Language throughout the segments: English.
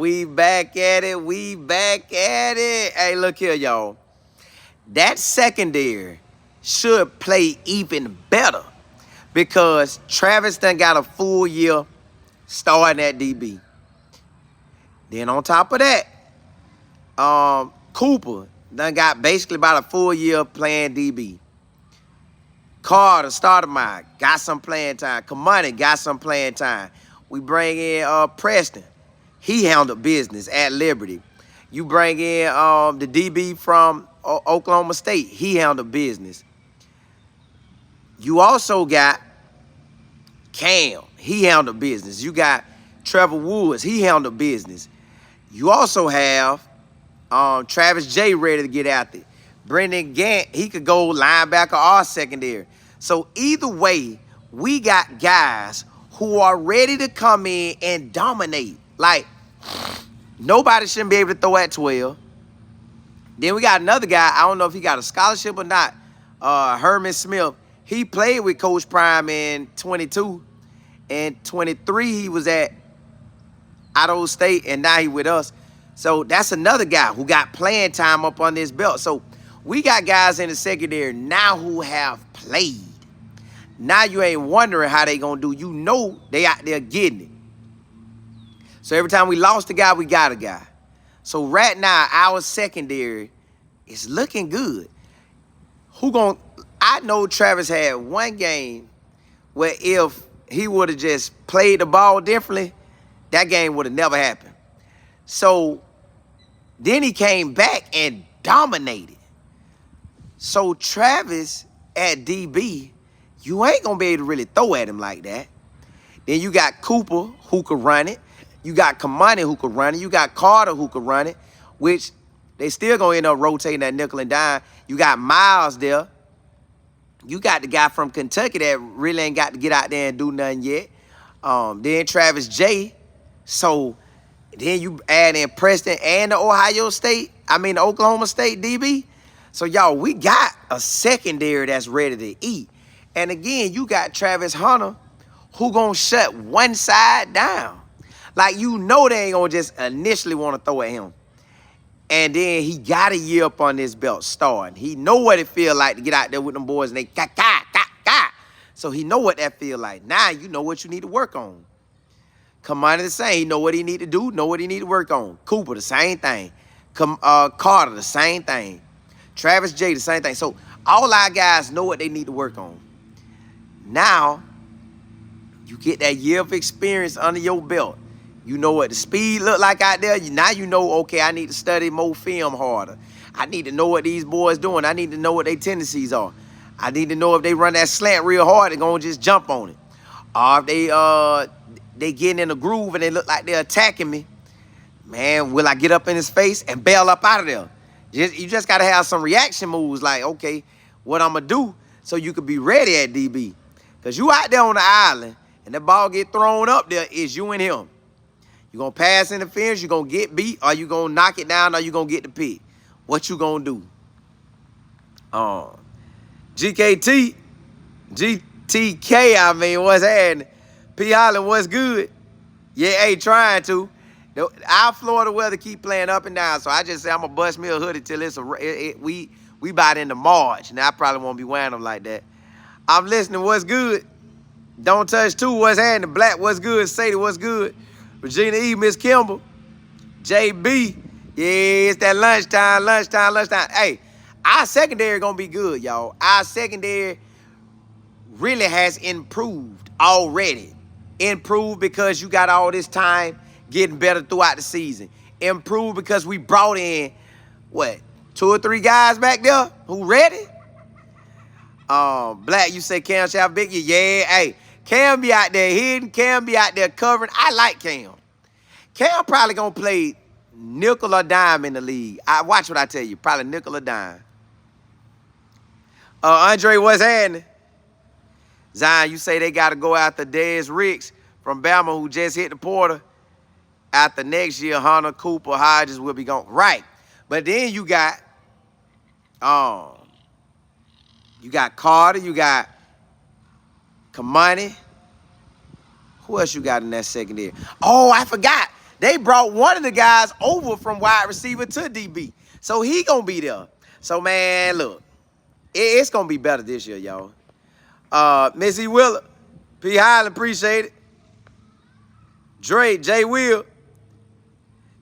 We back at it. We back at it. Hey, look here, y'all. That secondary should play even better because Travis done got a full year starting at DB. Then on top of that, Cooper done got basically about a full year playing DB. Carter, Stoudemire, got some playing time. Kamani got some playing time. We bring in Preston. He handled business at Liberty. You bring in the DB from Oklahoma State. He handled business. You also got Cam. He handled business. You got Trevor Woods. He handled business. You also have Travis J ready to get out there. Brendan Gant, he could go linebacker or secondary. So either way, we got guys who are ready to come in and dominate. Like, nobody shouldn't be able to throw at 12. Then we got another guy, I don't know if he got a scholarship or not, Herman Smith. He played with Coach Prime in 22. And 23, he was at Idaho State, and now he with us. So that's another guy who got playing time up on this belt. So we got guys in the secondary now who have played. Now you ain't wondering how they gonna do. You know they out there getting it. So every time we lost a guy, we got a guy. So right now, our secondary is looking good. I know Travis had one game where if he would have just played the ball differently, that game would have never happened. So then he came back and dominated. So Travis at DB, you ain't going to be able to really throw at him like that. Then you got Cooper who could run it. You got Kamani who could run it. You got Carter who could run it, which they still going to end up rotating that nickel and dime. You got Miles there. You got the guy from Kentucky that really ain't got to get out there and do nothing yet. Then Travis J. So then you add in Preston and the Oklahoma State DB. So, y'all, we got a secondary that's ready to eat. And, again, you got Travis Hunter who going to shut one side down. Like, you know they ain't going to just initially want to throw at him. And then he got a year up on this belt starting. He know what it feel like to get out there with them boys and they ka. So he know what that feel like. Now you know what you need to work on. Kamani the same. He know what he need to do, know what he need to work on. Cooper, the same thing. Carter, the same thing. Travis J, the same thing. So all our guys know what they need to work on. Now, you get that year of experience under your belt. You know what the speed look like out there. Now you know, okay, I need to study more film harder. I need to know what these boys doing. I need to know what their tendencies are. I need to know if they run that slant real hard, they're going to just jump on it. Or if they getting in a groove and they look like they're attacking me, man, will I get up in his face and bail up out of there? You just got to have some reaction moves like, okay, what I'm going to do so you could be ready at DB. Because you out there on the island and the ball get thrown up there, it's you and him. You going to pass interference, you going to get beat, or you going to knock it down, or you going to get the pick. What you going to do? GTK, what's happening? P. Holland, what's good? Yeah, hey, trying to. Our Florida weather keep playing up and down, so I just say I'm going to bust me a hoodie till we about into March. Now, I probably won't be wearing them like that. I'm listening, what's good? Don't touch two, what's happening? Black, what's good? Sadie, what's good? Regina E, Miss Kimball, JB. Yeah, it's that lunchtime. Hey, our secondary going to be good, y'all. Our secondary really has improved already. Improved because you got all this time getting better throughout the season. Improved because we brought in, 2 or 3 guys back there who ready? Black, you say Cam Shaft Big? Yeah, hey. Cam be out there hidden. Cam be out there covering. I like Cam. Cam probably going to play nickel or dime in the league. Watch what I tell you. Probably nickel or dime. Andre, what's happening? Zion, you say they got to go after Dez Ricks from Bama who just hit the portal. After next year, Hunter, Cooper, Hodges will be gone. Right. But then you got Carter. You got Kamani. Who else you got in that secondary? Oh, I forgot. They brought one of the guys over from wide receiver to DB. So he gonna be there. So, man, look, it's gonna be better this year, y'all. Missy Willer, P. Highland, appreciate it. Dre, J. Will,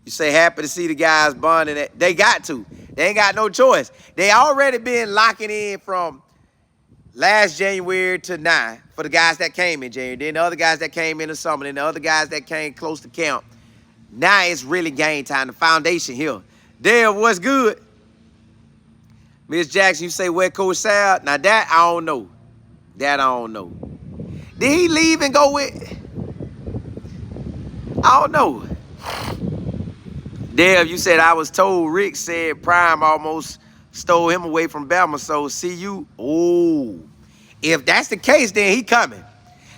you say happy to see the guys bonding. They got to. They ain't got no choice. They already been locking in from last January to now for the guys that came in January. Then the other guys that came in the summer. Then the other guys that came close to camp. Now it's really game time. The foundation here. Dale, what's good? Miss Jackson, you say where Coach Sal? Now that I don't know. That I don't know. Did he leave and go with? I don't know. Dale, you said I was told Rick said Prime almost stole him away from Bama. So see you. Oh, if that's the case, then he coming.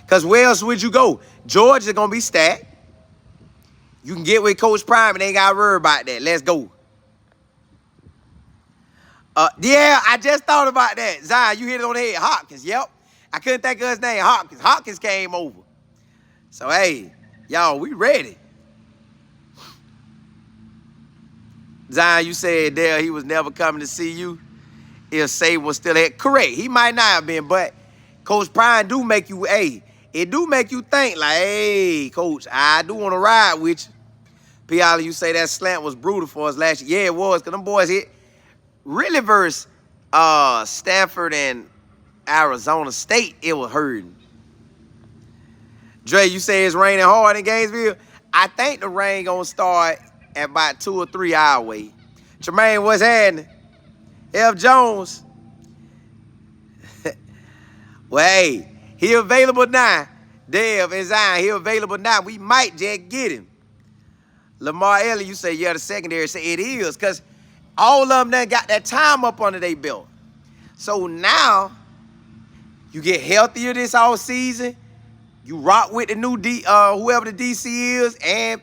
Because where else would you go? Georgia's going to be stacked. You can get with Coach Prime and ain't got to worry about that. Let's go. Yeah, I just thought about that. Zion, you hit it on the head. Hopkins, yep. I couldn't think of his name. Hopkins. Hopkins came over. So, hey, y'all, we ready. Zion, you said there he was never coming to see you. If Saban was still there. Correct. He might not have been, but Coach Prime do make you, hey, it do make you think like, hey, Coach, I do want to ride with you. P. Allen, you say that slant was brutal for us last year. Yeah, it was, because them boys hit really versus Stanford and Arizona State, it was hurting. Dre, you say it's raining hard in Gainesville? I think the rain going to start at about 2 or 3 hour way. Tremaine, what's happening? F. Jones. Well, hey, he available now. Dev and Zion, he available now. We might just get him. Lamar Ellie, you say, yeah, the secondary say it is, because all of them done got that time up under their belt. So now, you get healthier this all season. You rock with the new whoever the DC is, and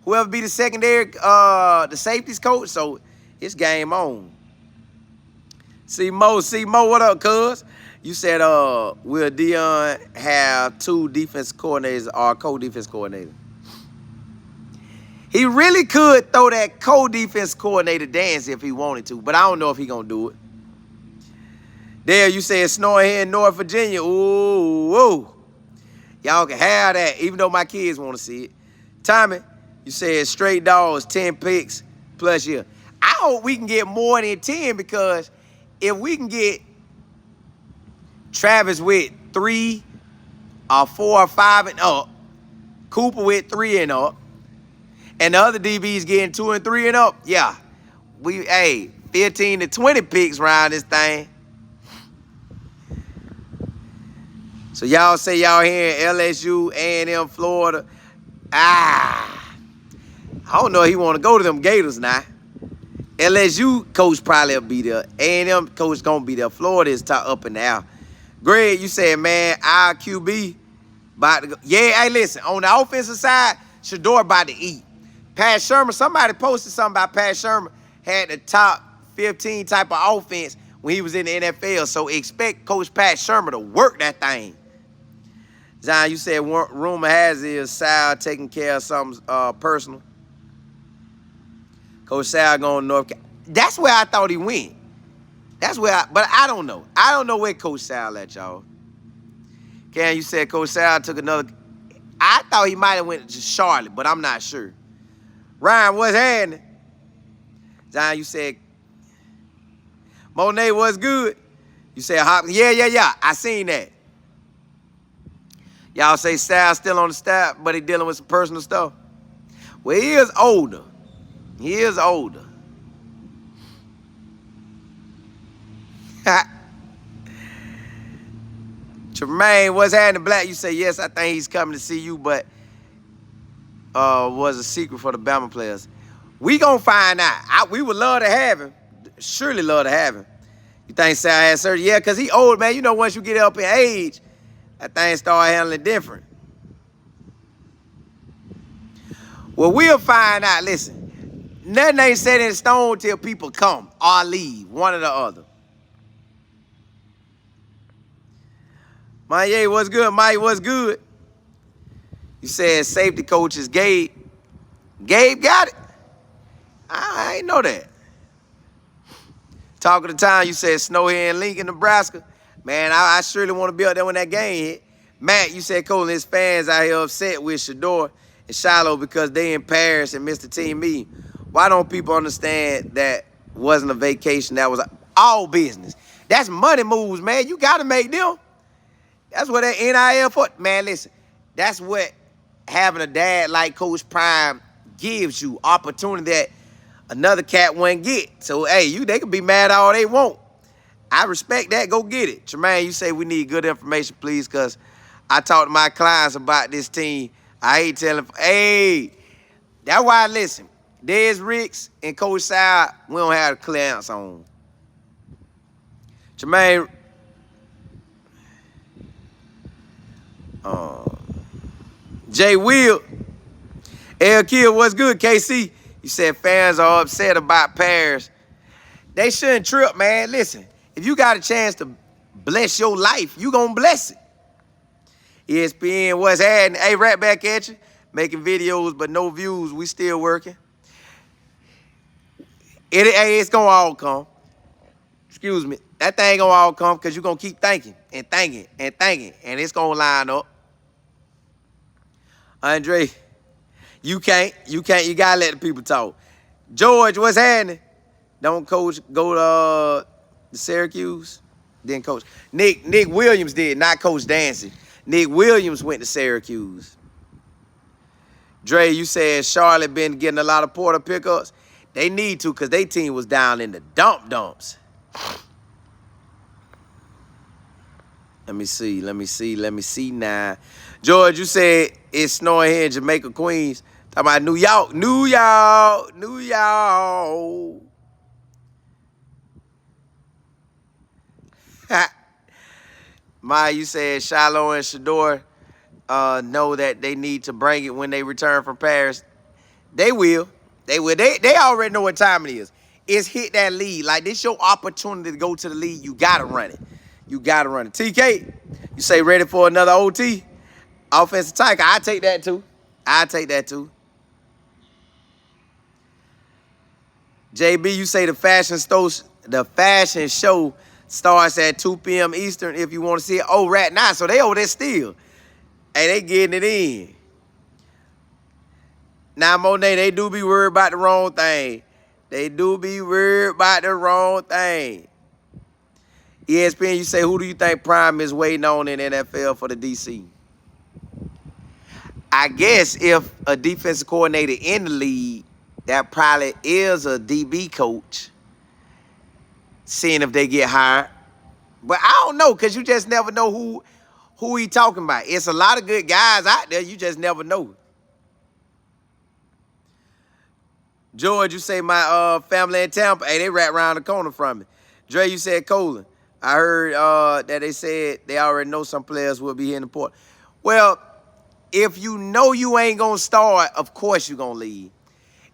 whoever be the secondary, the safeties coach. So it's game on. See Mo, what up, cuz? You said, will Deion have 2 defense coordinators or co-defense coordinator? He really could throw that co-defense coordinator dance if he wanted to, but I don't know if he gonna do it. There, you said snowing here in North Virginia. Ooh, ooh. Y'all can have that, even though my kids want to see it. Tommy, you said straight dogs, 10 picks plus year. I hope we can get more than 10, because if we can get Travis with 3 or 4 or 5 and up, Cooper with 3 and up, and the other DBs getting 2 and 3 and up, yeah. We, hey, 15 to 20 picks around this thing. So y'all say y'all here in LSU, A&M, Florida. I don't know if he want to go to them Gators now. LSU coach probably will be there. A&M coach going to be there. Florida is up and down. Greg, you said, man, our QB about to go. Yeah, hey, listen, on the offensive side, Shador about to eat. Pat Shermer, somebody posted something about Pat Shermer had the top 15 type of offense when he was in the NFL. So expect Coach Pat Shermer to work that thing. Zion, you said rumor has it is Sal taking care of something personal. Coach Sal going to North Carolina. That's where I thought he went. That's where but I don't know. I don't know where Coach Sal at, y'all. Ken, you said Coach Sal took another. I thought he might have went to Charlotte, but I'm not sure. Ryan, what's happening? Zion, you said Monet, what's good? You said Hopkins. Yeah. I seen that. Y'all say Sal still on the staff, but he dealing with some personal stuff. Well, he is older. He is older. Tremaine, what's happening, Black? You say, yes, I think he's coming to see you, but was a secret for the Bama players. We gonna find out. We would love to have him. Surely love to have him. You think Sal had surgery? Yeah, because he old, man. You know, once you get up in age, that thing start handling different. Well, we'll find out. Listen, nothing ain't set in stone till people come or leave, one or the other. Maya, what's good? Mike, what's good? You said safety coach is Gabe. Gabe got it. I ain't know that. Talk of the time, you said snow here in Lincoln, Nebraska. Man, I surely want to be up there when that game hit. Matt, you said Cole and his fans out here upset with Shador and Shiloh because they in Paris and missed the team meeting. Why don't people understand that wasn't a vacation? That was all business. That's money moves, man. You got to make them. That's what that NIL for. Man, listen, that's what having a dad like Coach Prime gives you, opportunity that another cat wouldn't get. So, hey, they can be mad all they want. I respect that. Go get it. Tremaine, you say we need good information, please, because I talk to my clients about this team. I hate telling, hey, that's why I listen. Des Ricks and Coach Sal, we don't have a clear answer on. Tremaine, Jay Will, L Kill, what's good, KC? You said fans are upset about Paris. They shouldn't trip, man. Listen, if you got a chance to bless your life, you gonna bless it. ESPN, what's happening? Hey, right back at you. Making videos, but no views. We still working. It's gonna all come. Excuse me. That thing gonna all come because you're gonna keep thinking and thinking and thinking, and it's gonna line up. Andre, you gotta let the people talk. George, what's happening? Don't coach go to Syracuse? Then coach. Nick Williams did, not Coach Dancy. Nick Williams went to Syracuse. Dre, you said Charlotte been getting a lot of Porter pickups. They need to because their team was down in the dumps. Let me see now. George, you said it's snowing here in Jamaica, Queens. Talking about New York. Maya, you said Shiloh and Shador know that they need to bring it when they return from Paris. They will. They already know what time it is. It's hit that lead. Like, this your opportunity to go to the lead. You got to run it. TK, you say ready for another OT? Offensive tackle. I take that too. JB, you say the fashion show starts at 2 p.m. Eastern if you want to see it. Oh, right now. So they over there still. Hey, they getting it in. Now, Monet, they do be worried about the wrong thing. ESPN, you say, who do you think Prime is waiting on in NFL for the DC? I guess if a defensive coordinator in the league, that probably is a DB coach, seeing if they get hired. But I don't know, because you just never know who he talking about. It's a lot of good guys out there. You just never know. George, you say my family in Tampa. Hey, they right around the corner from me. Dre, you said Colin. I heard that they said they already know some players will be here in the port. Well, if you know you ain't going to start, of course you're going to leave.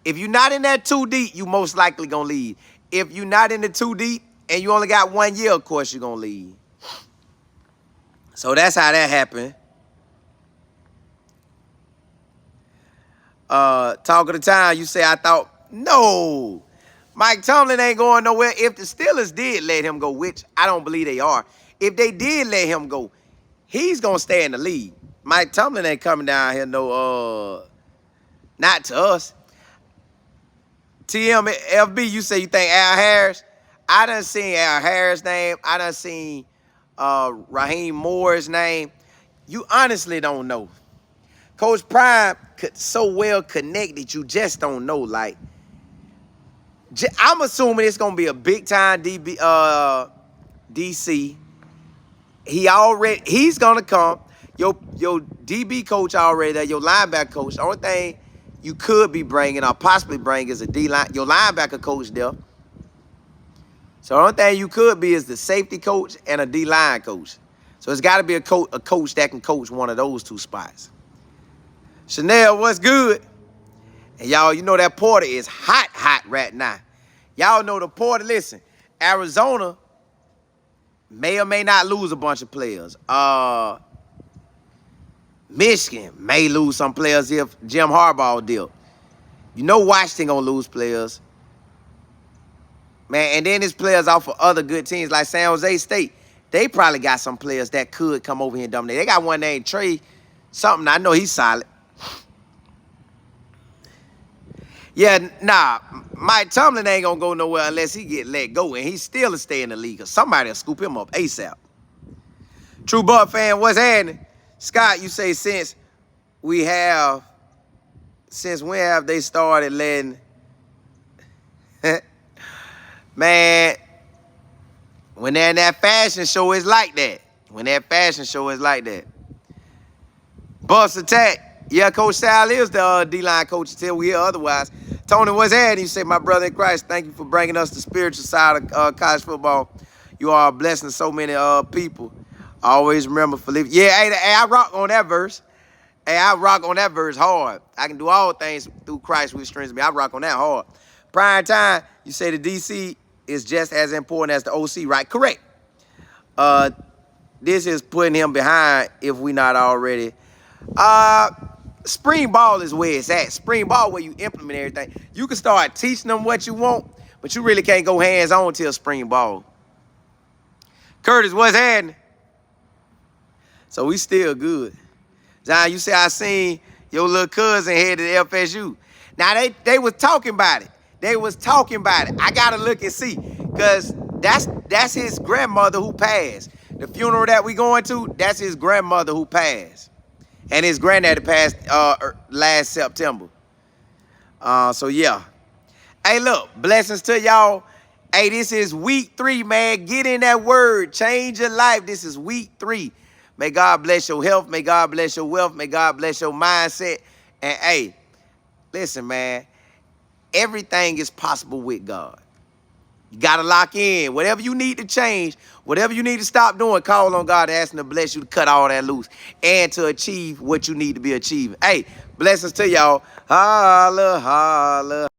If you're not in that too deep, you most likely going to leave. If you're not in the too deep and you only got 1 year, of course you're going to leave. So that's how that happened. Talk of the time, you say, I thought, no. Mike Tomlin ain't going nowhere. If the Steelers did let him go, which I don't believe they are, if they did let him go, he's going to stay in the league. Mike Tomlin ain't coming down here, not to us. TMFB, you say you think Al Harris? I done seen Al Harris' name. I done seen Raheem Moore's name. You honestly don't know. Coach Prime so well connected, you just don't know. Like, I'm assuming it's gonna be a big time DC. He's gonna come. Your DB coach already there. Your linebacker coach. The only thing you could be bringing or possibly bring is a D-line. Your linebacker coach there. So the only thing you could be is the safety coach and a D-line coach. So it's got to be a coach that can coach one of those two spots. Chanel, what's good? And y'all, you know that Porter is hot right now. Y'all know the Porter. Listen, Arizona may or may not lose a bunch of players. Michigan may lose some players if Jim Harbaugh deal. You know Washington gonna lose players. Man, and then his players off for other good teams like San Jose State. They probably got some players that could come over here and dominate. They got one named Trey something. I know he's solid. Yeah, nah, Mike Tomlin ain't gonna go nowhere unless he get let go, and he's still a stay in the league. Or somebody will scoop him up ASAP. True Buck fan, what's happening? Scott, you say since when have they started letting man, when they're in that fashion show, it's like that. When that fashion show is like that. Bus attack. Yeah, Coach Sal is the D-line coach until we hear otherwise. Tony, what's happening? You say, my brother in Christ, thank you for bringing us the spiritual side of college football. You are a blessing to so many people. I always remember Philippians. Yeah, hey, I rock on that verse. Hey, I rock on that verse hard. I can do all things through Christ which strengthens me. I rock on that hard. Prime time, you say the DC is just as important as the OC, right? Correct. This is putting him behind if we not already. Spring ball is where it's at. Spring ball where you implement everything. You can start teaching them what you want, but you really can't go hands-on till spring ball. Curtis, what's happening? So we still good. John, you say I seen your little cousin headed to FSU. Now, they was talking about it. They was talking about it. I got to look and see because that's his grandmother who passed. The funeral that we going to, that's his grandmother who passed. And his granddaddy passed last September. So, yeah. Hey, look, blessings to y'all. Hey, this is week 3, man. Get in that word. Change your life. This is week 3. May God bless your health. May God bless your wealth. May God bless your mindset. And, hey, listen, man. Everything is possible with God. You got to lock in. Whatever you need to change, whatever you need to stop doing, call on God, ask him to bless you to cut all that loose and to achieve what you need to be achieving. Hey, blessings to y'all. Holla, holla.